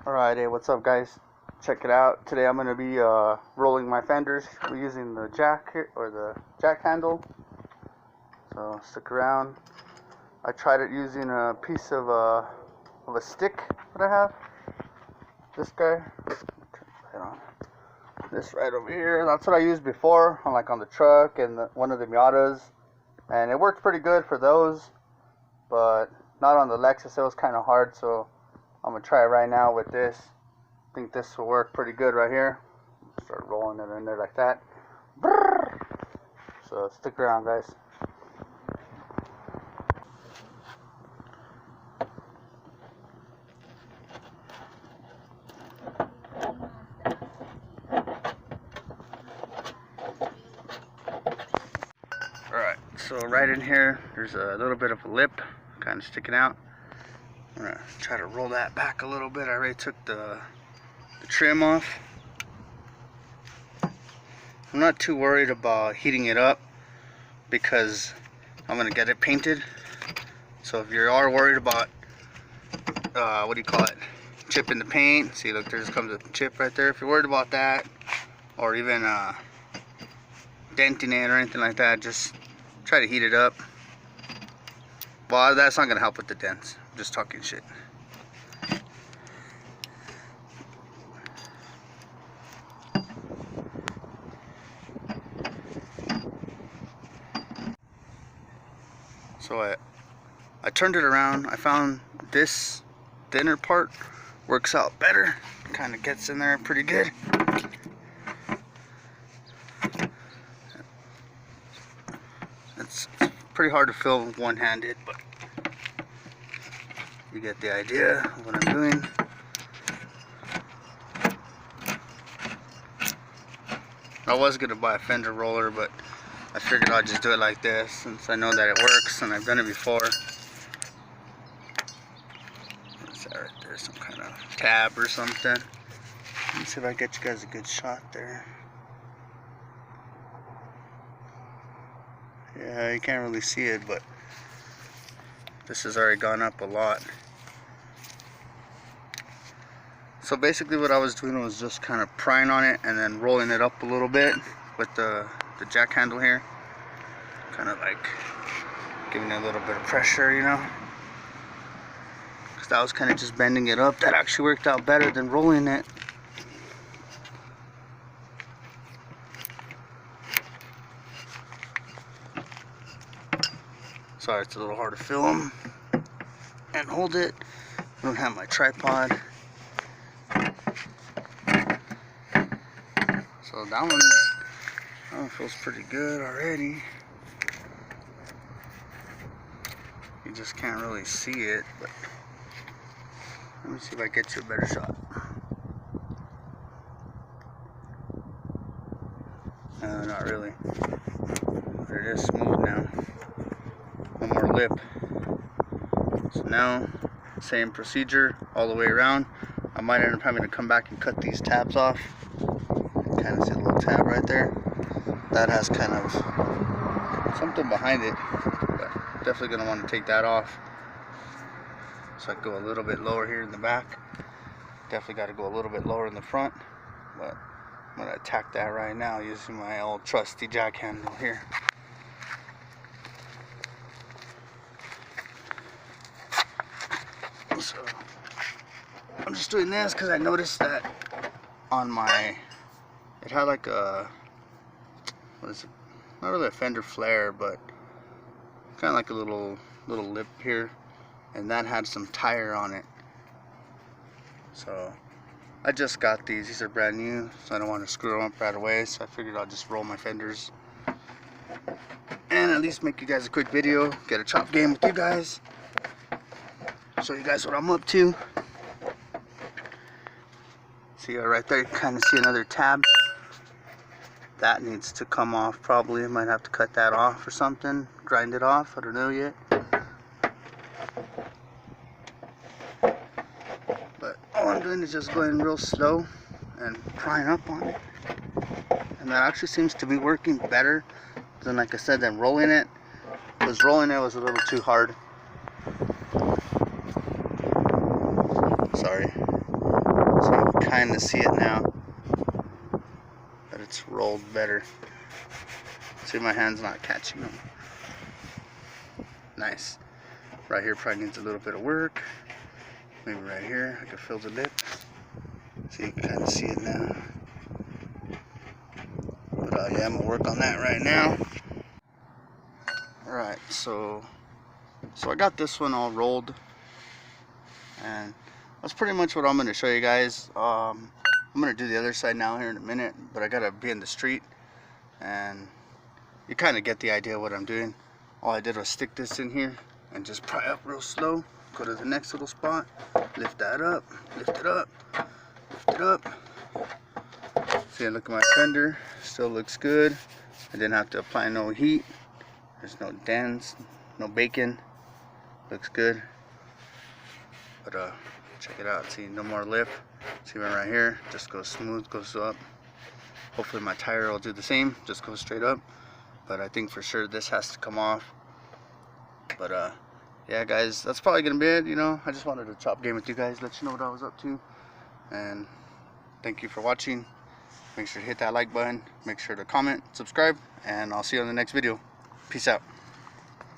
Alright, hey, what's up guys? Check it out. Today I'm going to be rolling my fenders. We're using the jack or the jack handle. So stick around. I tried it using a piece of a stick that I have. This guy. This right over here. That's what I used before on the truck and one of the Miatas. And it worked pretty good for those, but not on the Lexus. It was kind of hard, so I'm gonna try it right now with this. I think this will work pretty good right here. Start rolling it in there like that. So stick around, guys. Alright, so right in here, there's a little bit of a lip kind of sticking out. I'm gonna try to roll that back a little bit. I already took the trim off. I'm not too worried about heating it up because I'm gonna get it painted. So if you are worried about what do you call it, chipping the paint, see, look, there just comes a chip right there. If you're worried about that, or even denting it or anything like that, just try to heat it up. Well, that's not gonna help with the dents. I'm just talking shit. So I turned it around. I found this thinner part works out better. Kind of gets in there pretty good. It's pretty hard to fill one-handed, but you get the idea of what I'm doing. I was gonna buy a fender roller, but I figured I'd just do it like this since I know that it works and I've done it before. What's that right there? Some kind of tab or something. Let me see if I get you guys a good shot there. Yeah, you can't really see it, but this has already gone up a lot. So basically what I was doing was just kind of prying on it and then rolling it up a little bit with the jack handle here. Kind of like giving it a little bit of pressure, you know. Because that was kind of just bending it up. That actually worked out better than rolling it. Sorry, it's a little hard to film and hold it. I don't have my tripod. So that one feels pretty good already. You just can't really see it, but let me see if I get you a better shot. No, not really. But it is smooth now. One more lip. So now, same procedure all the way around. I might end up having to come back and cut these tabs off. Kind of see a little tab right there. That has kind of something behind it, but definitely going to want to take that off. So I go a little bit lower here in the back. Definitely got to go a little bit lower in the front, but I'm going to attack that right now using my old trusty jack handle here. So I'm just doing this because I noticed that on my, it had like a, what is it? Not really a fender flare, but kind of like a little lip here, and that had some tire on it. So I just got these. These are brand new, so I don't want to screw them up right away. So I figured I'll just roll my fenders and at least make you guys a quick video, get a chop game with you guys, show you guys what I'm up to. See right there, you kind of see another tab. That needs to come off probably. I might have to cut that off or something, grind it off, I don't know yet. But all I'm doing is just going real slow and prying up on it. And that actually seems to be working better than, like I said, than rolling it. Because rolling it was a little too hard. Sorry. kind of see it now, that it's rolled better. See, my hand's not catching them. Nice. Right here probably needs a little bit of work. Maybe right here I could fill the lip. So you can kind of see it now. But yeah, I'm gonna work on that right now. Alright, so I got this one all rolled, and that's pretty much what I'm gonna show you guys. I'm gonna do the other side now here in a minute, but I gotta be in the street, and you kind of get the idea of what I'm doing. All I did was stick this in here and just pry up real slow, go to the next little spot, lift that up, lift it up, lift it up. See, look at my fender, still looks good. I didn't have to apply no heat. There's no dents, no baking. Looks good. But check it out. See, no more lip. See, right here, just goes smooth, goes up. Hopefully my tire will do the same, just goes straight up. But I think for sure this has to come off. But yeah, guys, that's probably gonna be it. You know, I just wanted to chop game with you guys, let you know what I was up to, and thank you for watching. Make sure to hit that like button, make sure to comment, subscribe, and I'll see you on the next video. Peace out.